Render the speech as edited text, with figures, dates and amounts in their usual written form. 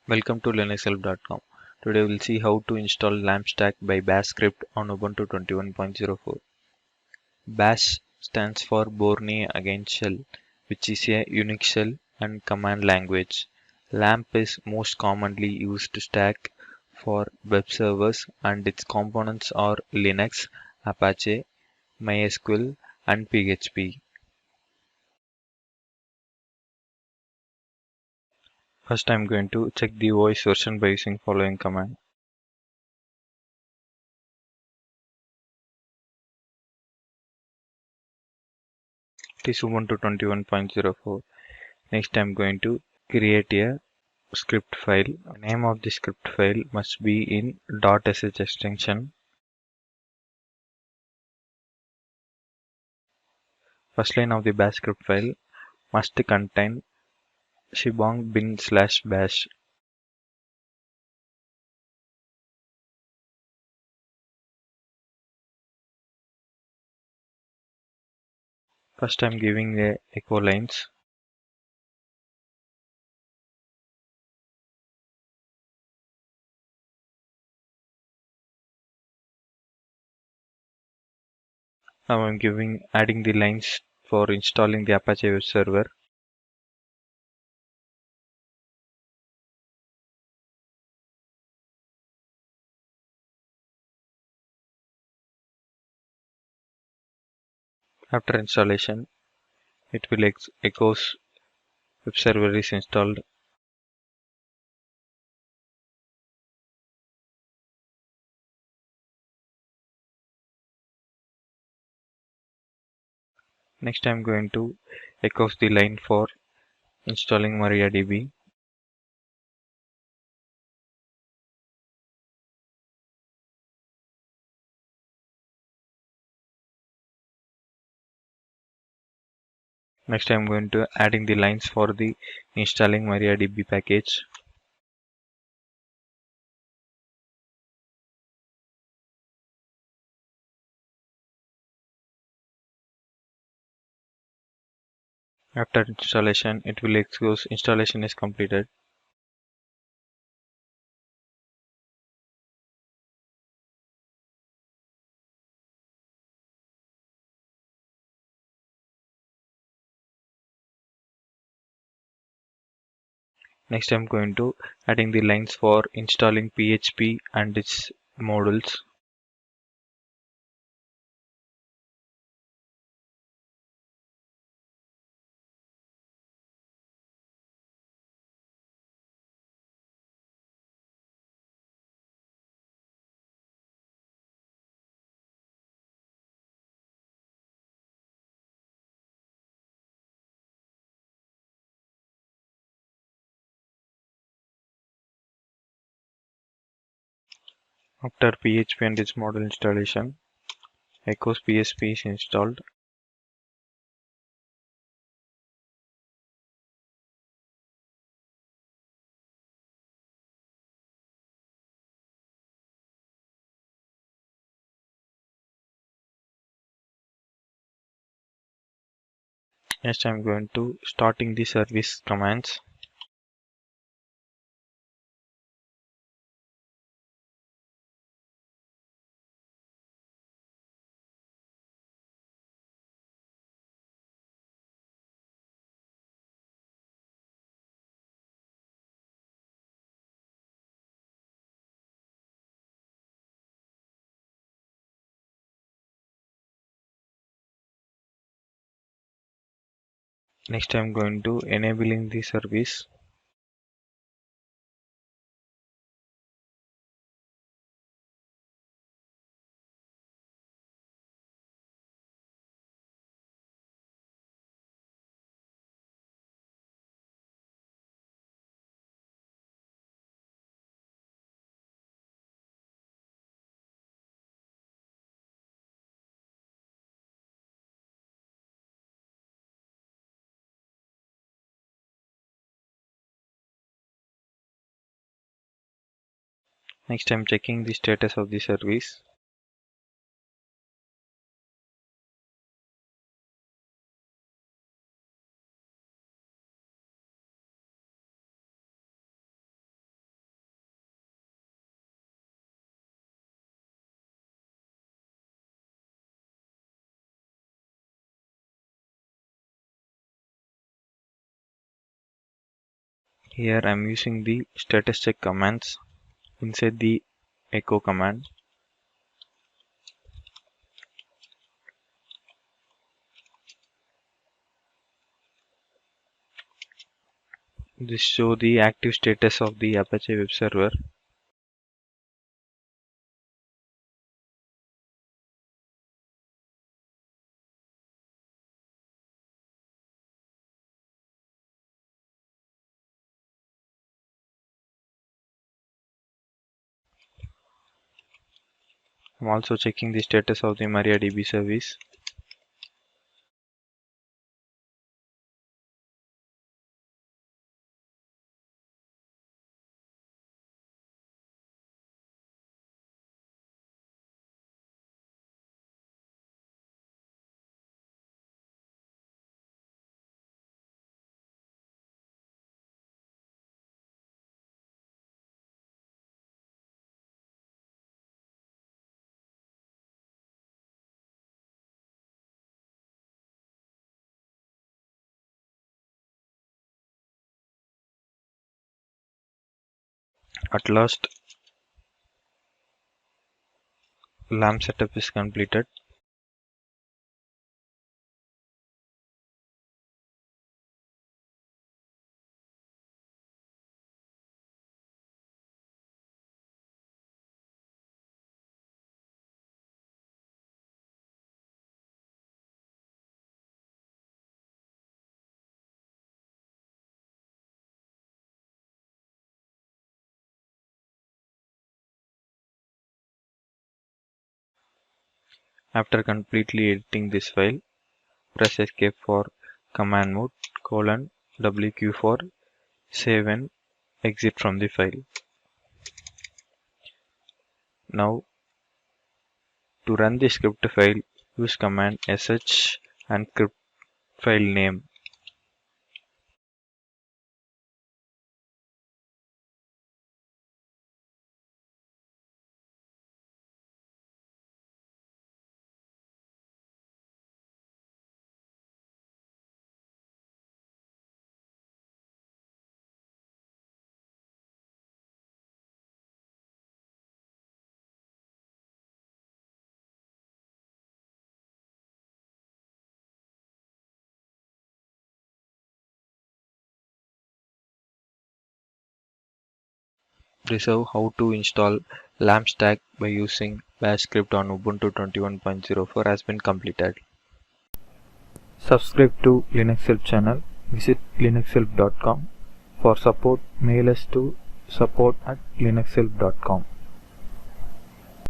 Welcome to linuxhelp.com. Today we'll see how to install LampStack by Bash script on Ubuntu 21.04. Bash stands for Bourne Again Shell, which is a UNIX shell and command language. LAMP is most commonly used stack for web servers and its components are Linux, Apache, MySQL and PHP. First I'm going to check the OS version by using following command. It is Ubuntu 21.04. Next I'm going to create a script file. The name of the script file must be in .sh extension. First line of the bash script file must contain shebang bin/bash. First I'm giving a echo lines. Now I'm adding the lines for installing the Apache web server. After installation, it will echoes web server is installed. Next I'm going to echoes the line for installing Mariadb. Next I'm going to adding the lines for the installing Mariadb package. After installation, it will expose installation is completed. Next I'm going to adding the lines for installing PHP and its modules. After PHP and its module installation, echoes PHP is installed. Next I'm going to starting the service commands. Next I'm going to enabling the service. Next I'm checking the status of the service. Here I am using the status check commands inside the echo command. This shows the active status of the Apache web server. I'm also checking the status of the Mariadb service. At last, LAMP setup is completed. After completely editing this file, press escape for command mode, WQ for save and exit from the file. Now, to run the script file, use command sh and script file name. This is how to install LAMP stack by using bash script on Ubuntu 21.04 has been completed. Subscribe to Linux Help channel. Visit linuxhelp.com. For support, mail us to support@linuxhelp.com.